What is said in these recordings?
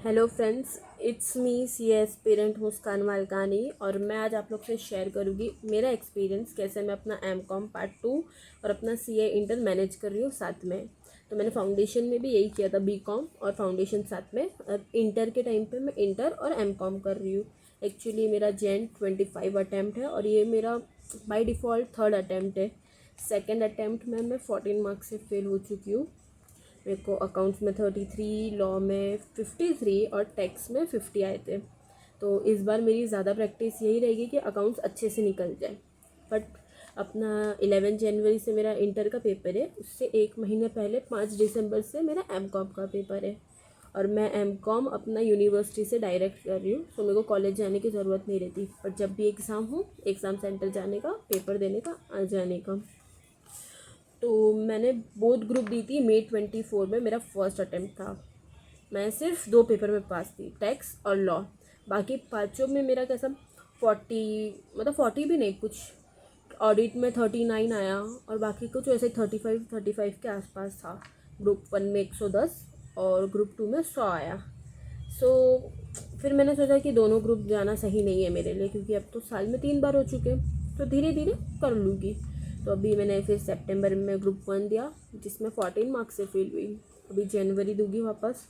Hello friends, it's me C aspirant Muskan Malkani. और मैं आज आप लोग से शेयर करूँगी मेरा एक्सपीरियंस कैसे मैं अपना एम.कॉम पार्ट 2 और अपना सी.ए इंटर मैनेज कर रही हूँ साथ में। तो मैंने फाउंडेशन में भी यही किया था, बी.कॉम और फाउंडेशन साथ में। अब इंटर के टाइम पे मैं इंटर और एम.कॉम कर रही हूँ। एक्चुअली मेरा जेन 25 अटैम्प्ट है और ये मेरा बाय डिफ़ॉल्ट थर्ड अटैम्प्ट है। सेकेंड अटैम्प्ट में मैं 14 मार्क्स से फेल हो चुकी हूँ। मेरे को अकाउंट्स में 33, लॉ में 53 और टैक्स में 50 आए थे। तो इस बार मेरी ज़्यादा प्रैक्टिस यही रहेगी कि अकाउंट्स अच्छे से निकल जाए। बट अपना 11 जनवरी से मेरा इंटर का पेपर है, उससे एक महीने पहले 5 दिसंबर से मेरा एम.कॉम का पेपर है। और मैं एम.कॉम अपना यूनिवर्सिटी से डायरेक्ट कर रही हूँ, तो मेरे को कॉलेज जाने की ज़रूरत नहीं रहती। पर जब भी एग्ज़ाम हो, एग्ज़ाम सेंटर जाने का, पेपर देने का, आ जाने का। तो मैंने बोथ ग्रुप दी थी। May 24 में मेरा फर्स्ट अटैम्प्ट था। मैं सिर्फ 2 पेपर में पास थी, टैक्स और लॉ। बाकी पाँचों में मेरा कैसा 40, मतलब 40 भी नहीं, कुछ ऑडिट में 39 आया और बाकी कुछ वैसे 35 के आसपास था। ग्रुप 1 में 110 और ग्रुप 2 में 100 आया। सो फिर मैंने सोचा कि दोनों ग्रुप जाना सही नहीं है मेरे लिए, क्योंकि अब तो साल में 3 बार हो चुके हैं, तो धीरे धीरे कर लूँगी। तो अभी मैंने फिर सितंबर में ग्रुप 1 दिया, जिसमें 14 मार्क्स से फेल हुई। अभी जनवरी दूंगी वापस।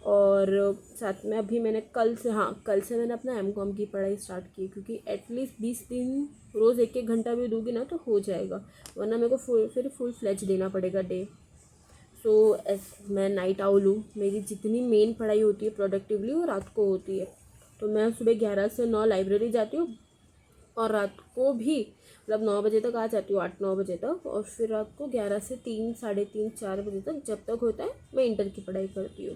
और साथ में अभी मैंने कल से मैंने अपना एम.कॉम की पढ़ाई स्टार्ट की, क्योंकि एटलीस्ट 20 दिन रोज़ एक एक घंटा भी दूंगी ना तो हो जाएगा, वरना मेरे को फिर फुल फ्लेज देना पड़ेगा डे। सो मैं नाइट आउल हूँ। मेरी जितनी मेन पढ़ाई होती है प्रोडक्टिवली वो रात को होती है। तो मैं सुबह 11 से 9 लाइब्रेरी जाती हूँ और रात को भी मतलब 9 बजे तक आ जाती हूँ, 8-9 बजे तक। और फिर रात को 11 से 3, साढ़े 3, 4 बजे तक जब तक होता है मैं इंटर की पढ़ाई करती हूँ।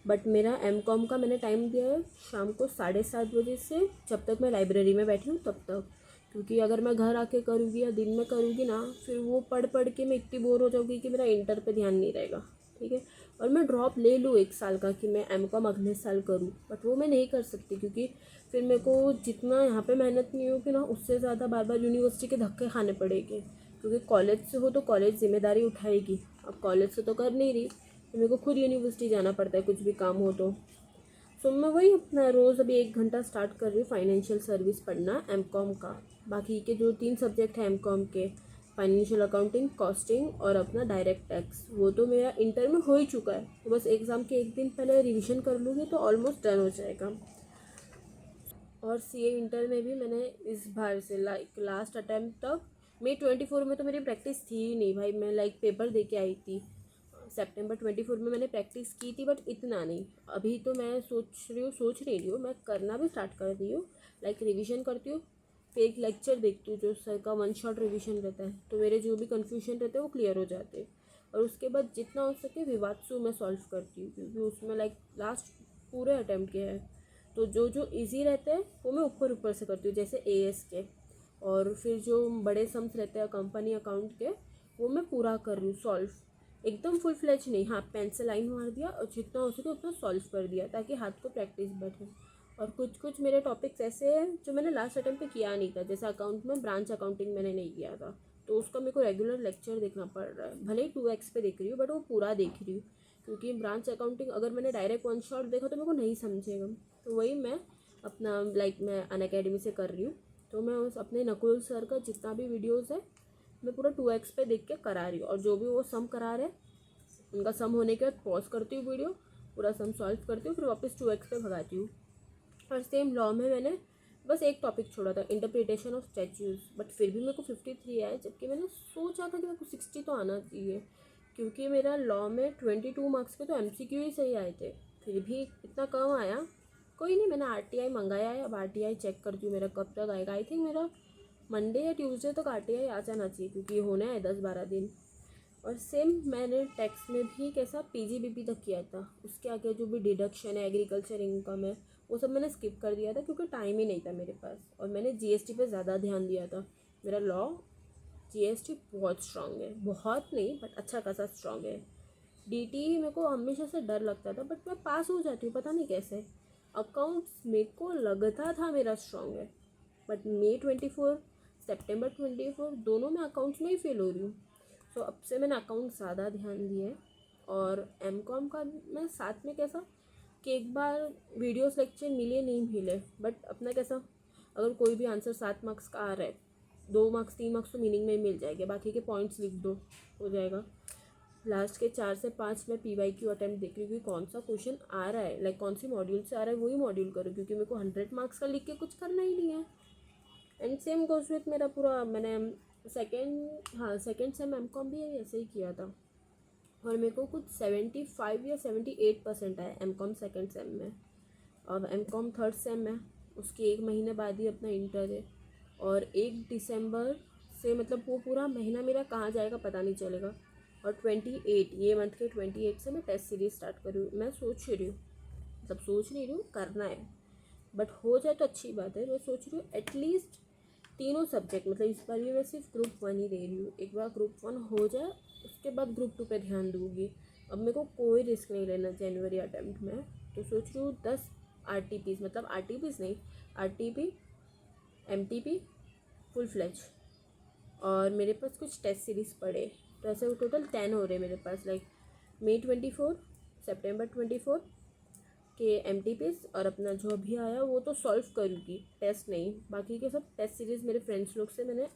बट मेरा एम.कॉम का मैंने टाइम दिया है शाम को 7:30 बजे से, जब तक मैं लाइब्रेरी में बैठी हूँ तब तक। क्योंकि अगर मैं घर आके करूँगी या दिन में करूँगी ना, फिर वो पढ़ पढ़ के मैं इतनी बोर हो जाऊँगी कि मेरा इंटर पे ध्यान नहीं रहेगा। ठीक है। और मैं ड्रॉप ले लूँ 1 साल का कि मैं एम.कॉम अगले साल करूँ, बट वो मैं नहीं कर सकती, क्योंकि फिर मेरे को जितना यहाँ पे मेहनत नहीं होगी ना, उससे ज़्यादा बार बार यूनिवर्सिटी के धक्के खाने पड़ेंगे। क्योंकि कॉलेज से हो तो कॉलेज जिम्मेदारी उठाएगी, अब कॉलेज से तो कर नहीं रही, तो मेरे को खुद यूनिवर्सिटी जाना पड़ता है कुछ भी काम हो तो। सो मैं वही अपना रोज़ अभी 1 घंटा स्टार्ट कर रही हूँ फाइनेंशियल सर्विस पढ़ना एम.कॉम का। बाकी के जो 3 सब्जेक्ट हैं एम.कॉम के, फाइनेंशियल अकाउंटिंग, कॉस्टिंग और अपना डायरेक्ट टैक्स, वो तो मेरा इंटर में हो ही चुका है। तो बस एग्ज़ाम के एक दिन पहले रिविज़न कर लूँगी तो ऑलमोस्ट डन हो जाएगा। और सी.ए इंटर में भी मैंने इस बार से लास्ट अटैम्प्ट तक May 24 में तो मेरी प्रैक्टिस थी ही नहीं भाई। मैं पेपर दे के आई थी। September 24 में मैंने प्रैक्टिस की थी, बट इतना नहीं। अभी तो मैं सोच रही हूँ मैं करना भी स्टार्ट कर दी हूँ। रिविज़न करती हूँ, फिर एक लेक्चर देखती हूँ जो सर का 1 शॉट रिविज़न रहता है, तो मेरे जो भी कन्फ्यूजन रहते हैं वो क्लियर हो जाते हैं। और उसके बाद जितना हो सके विवात्सु मैं सॉल्व करती हूँ, क्योंकि उसमें लास्ट पूरे अटैम्प्ट के हैं। तो जो जो इजी रहते हैं वो मैं ऊपर ऊपर से करती हूँ, जैसे एएस के। और फिर जो बड़े सम्स रहते हैं कंपनी अकाउंट के, वो मैं पूरा कर रही हूँ सॉल्व। एकदम फुल फ्लेज नहीं, हाँ पेन से लाइन मार दिया और जितना हो सके उतना सॉल्व कर दिया, ताकि हाथ को प्रैक्टिस बैठे। और कुछ कुछ मेरे टॉपिक्स ऐसे हैं जो मैंने लास्ट अटेम्प्ट पे किया नहीं था, जैसे अकाउंट में ब्रांच अकाउंटिंग मैंने नहीं किया था, तो उसका मेरे को रेगुलर लेक्चर देखना पड़ रहा है। भले ही 2x पे देख रही हूँ, बट वो पूरा देख रही हूँ, क्योंकि ब्रांच अकाउंटिंग अगर मैंने डायरेक्ट 1 शॉट देखा तो मेरे को नहीं समझेगा। तो वही मैं अपना मैं अनअकैडमी से कर रही हूँ। तो मैं उस अपने नकुल सर का जितना भी वीडियोज़ है मैं पूरा 2x पे देख के करा रही हूँ। और जो भी वो सम करा रहे उनका सम होने के बाद पॉज करती हूँ वीडियो, पूरा सम सॉल्व करती हूँ, फिर वापस 2x पे भगाती हूँ। और सेम लॉ में मैंने बस एक टॉपिक छोड़ा था, इंटरप्रिटेशन ऑफ स्टैच्यूज, बट फिर भी मेरे को 53 आया, जबकि मैंने सोचा था कि मेरे को 60 तो आना चाहिए, क्योंकि मेरा लॉ में 22 मार्क्स के तो एमसीक्यू ही सही आए थे। फिर भी इतना कम आया। कोई नहीं, मैंने आरटीआई मंगाया है, अब आरटीआई चेक करती हूँ मेरा कब तक आएगा। आई थिंक मेरा मंडे या ट्यूसडे तक आरटीआई आ जाना चाहिए, क्योंकि होना है 10-12 दिन। और सेम मैंने टैक्स में भी कैसा पीजीबीपी तक किया था, उसके आगे जो भी डिडक्शन है, एग्रीकल्चर इनकम है, वो सब मैंने स्किप कर दिया था, क्योंकि टाइम ही नहीं था मेरे पास। और मैंने जीएसटी पे ज़्यादा ध्यान दिया था। मेरा लॉ जीएसटी बहुत स्ट्रांग है, बहुत नहीं बट अच्छा खासा स्ट्रांग है। डीटी मेरे को हमेशा से डर लगता था, बट मैं पास हो जाती हूँ, पता नहीं कैसे। अकाउंट्स मेरे को लगता था मेरा स्ट्रांग है, बट May 24, September 24 दोनों में अकाउंट्स में ही फेल हो रही हूँ। सो अब से मैंने अकाउंट ज़्यादा ध्यान दिया है। और एम.कॉम का मैं साथ में कैसा कि एक बार वीडियोस लेक्चर मिले नहीं मिले, बट अपना कैसा, अगर कोई भी आंसर 7 मार्क्स का आ रहा है, 2 मार्क्स 3 मार्क्स तो मीनिंग में ही मिल जाएंगे, बाकी के पॉइंट्स लिख दो, हो जाएगा। लास्ट के 4 से 5 मैं PYQ अटैम्प्ट देख रही हूँ कि कौन सा क्वेश्चन आ रहा है, लाइक कौन सी मॉड्यूल से आ रहा है वही मॉड्यूल करूँ, क्योंकि मेरे को 100 मार्क्स का लिख के कुछ करना ही नहीं है। एंड सेम गोज विथ मेरा पूरा, मैंने सेकेंड सेम MCOM भी ऐसे ही किया था, और मेरे को कुछ 75 या 78% आया MCOM सेकेंड सेम में। अब MCOM थर्ड सेम में, उसके 1 महीने बाद ही अपना इंटर है, और 1 दिसंबर से मतलब वो पूरा महीना मेरा कहाँ जाएगा पता नहीं चलेगा। और 28 ये मंथ के 28 से मैं टेस्ट सीरीज स्टार्ट कर रही हूँ। मैं सोच रही हूँ, मतलब सोच नहीं रही हूँ, करना है, बट हो जाए तो अच्छी बात है। मैं सोच रही हूँ एटलीस्ट तीनों सब्जेक्ट, मतलब इस बार भी मैं सिर्फ ग्रुप 1 ही दे रही हूँ, एक बार ग्रुप 1 हो जाए उसके बाद ग्रुप 2 पे ध्यान दूँगी। अब मेरे को कोई रिस्क नहीं लेना जनवरी अटैम्प्ट में, तो सोच रही हूँ 10 RTPs, मतलब RTPs नहीं, RTP MTP फुल फ्लेज, और मेरे पास कुछ टेस्ट सीरीज़ पड़े, तो ऐसे वो टोटल 10 हो रहे मेरे पास, लाइक May 24, September 24 के MTPs, और अपना जो भी आया वो तो सॉल्व करूँगी, टेस्ट नहीं, बाकी के सब टेस्ट सीरीज़ मेरे फ्रेंड्स लोग से मैंने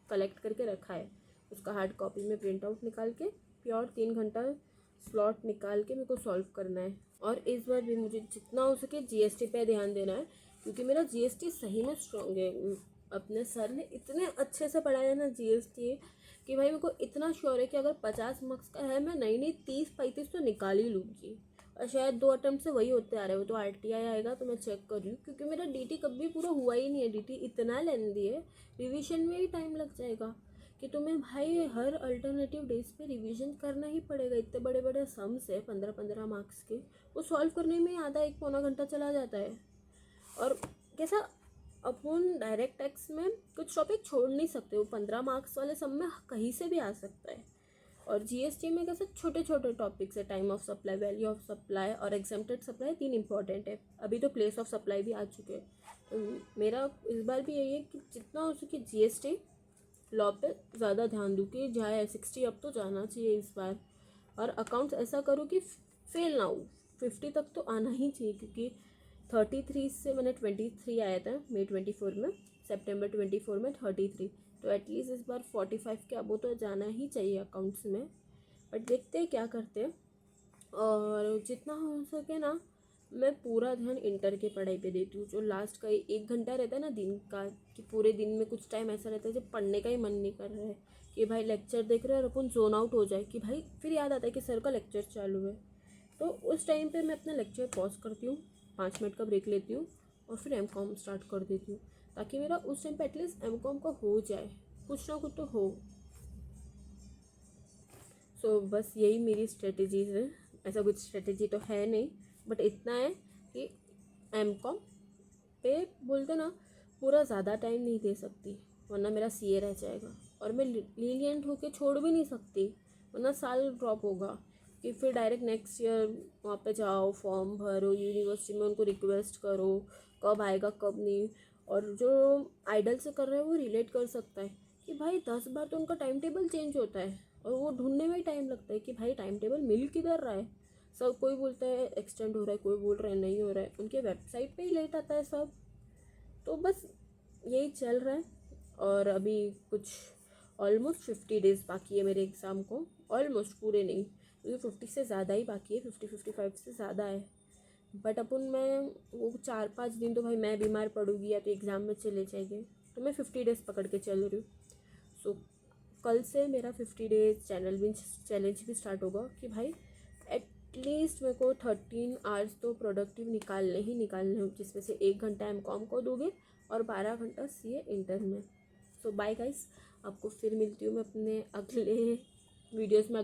कलेक्ट करके रखा है, उसका हार्ड कॉपी में प्रिंट आउट निकाल के प्योर 3 घंटा स्लॉट निकाल के मेरे को सॉल्व करना है। और इस बार भी मुझे जितना हो सके GST पे ध्यान देना है, क्योंकि मेरा GST सही में स्ट्रॉन्ग है। अपने सर ने इतने अच्छे से पढ़ाया ना GST कि भाई मेरे को इतना श्योर है कि अगर 50 मार्क्स का है, मैं नहीं 30-35 तो निकाल ही लूँगी। और शायद 2 अटेम्प्ट से वही होते आ रहे हो, तो RTI आएगा तो मैं चेक कर रही हूँ, क्योंकि मेरा DT कभी पूरा हुआ ही नहीं है। DT इतना लेंदी है, रिविजन में ही टाइम लग जाएगा कि तुम्हें भाई हर अल्टरनेटिव डेज पे रिवीजन करना ही पड़ेगा। इतने बड़े बड़े सम्स है 15-15 मार्क्स के, वो सॉल्व करने में आधा 1 पौना घंटा चला जाता है। और कैसा, अपन डायरेक्ट टैक्स में कुछ टॉपिक छोड़ नहीं सकते, वो 15 मार्क्स वाले सब में कहीं से भी आ सकता है। और GST में कैसे छोटे छोटे टॉपिक्स है, time of supply, value of supply और एग्जेम्प्टेड सप्लाई, 3 इंपॉर्टेंट है। अभी तो प्लेस ऑफ सप्लाई भी आ चुके हैं। तो मेरा इस बार भी यही है कि जितना हो सके GST लॉ पे ज़्यादा ध्यान दूँ कि जाए 60 अब तो जाना चाहिए इस बार। और अकाउंट्स ऐसा करूँ कि फेल ना हो, 50 तक तो आना ही चाहिए, क्योंकि 33 से मैंने 23 आया था May 24 में, September 24 में 33, तो एटलीस्ट इस बार 45 के अबो तो जाना ही चाहिए अकाउंट्स में। बट देखते हैं क्या करते हैं। और जितना हो सके ना, मैं पूरा ध्यान इंटर के पढ़ाई पे देती हूँ। जो लास्ट का 1 घंटा रहता है ना दिन का, कि पूरे दिन में कुछ टाइम ऐसा रहता है जब पढ़ने का ही मन नहीं कर रहा है, कि भाई लेक्चर देख रहे हैं और अपन जोन आउट हो जाए, कि भाई फिर याद आता है कि सर का लेक्चर चालू है, तो उस टाइम पे मैं अपना लेक्चर पॉज करती हूँ, 5 मिनट का ब्रेक लेती हूँ और फिर MCOM स्टार्ट कर देती हूँ, ताकि मेरा उस टाइम पे एटलीस्ट MCOM का हो जाए, कुछ ना कुछ तो हो। सो बस यही मेरी स्ट्रेटजीज है। ऐसा कुछ स्ट्रेटजी तो है नहीं, बट इतना है कि MCOM पे बोलते ना पूरा ज़्यादा टाइम नहीं दे सकती, वरना मेरा CA रह जाएगा, और मैं लीनियंट होके छोड़ भी नहीं सकती, वरना साल ड्रॉप होगा। कि फिर डायरेक्ट नेक्स्ट ईयर वहाँ पे जाओ, फॉर्म भरो, यूनिवर्सिटी में उनको रिक्वेस्ट करो कब आएगा कब नहीं। और जो आइडल से कर रहे हैं वो रिलेट कर सकता है कि भाई 10 बार तो उनका टाइम टेबल चेंज होता है, और वो ढूंढने में ही टाइम लगता है कि भाई टाइम टेबल मिल किधर रहा है। सब कोई बोलता है एक्सटेंड हो रहा है, कोई बोल रहा है नहीं हो रहा है, उनके वेबसाइट पे ही लेट आता है सब। तो बस यही चल रहा है। और अभी कुछ ऑलमोस्ट 50 डेज़ बाकी है मेरे एग्ज़ाम को, ऑलमोस्ट पूरे नहीं, क्योंकि 50 से ज़्यादा ही बाकी है, 50-55 से ज़्यादा है। बट अपन मैं वो 4-5 दिन तो भाई मैं बीमार पड़ूंगी या तो एग्ज़ाम में चले जाएंगे, तो मैं 50 डेज़ पकड़ के चल रही हूँ। सो कल से मेरा 50 डेज चैलेंज भी स्टार्ट होगा कि भाई एटलीस्ट मेरे को 13 आवर्स तो प्रोडक्टिव निकालने ही निकालने हो, जिसमें से 1 घंटा MCOM को दोगे और 12 घंटा CA इंटर में। सो बाय गाइस, आपको फिर मिलती हूँ मैं अपने अगले वीडियोस में।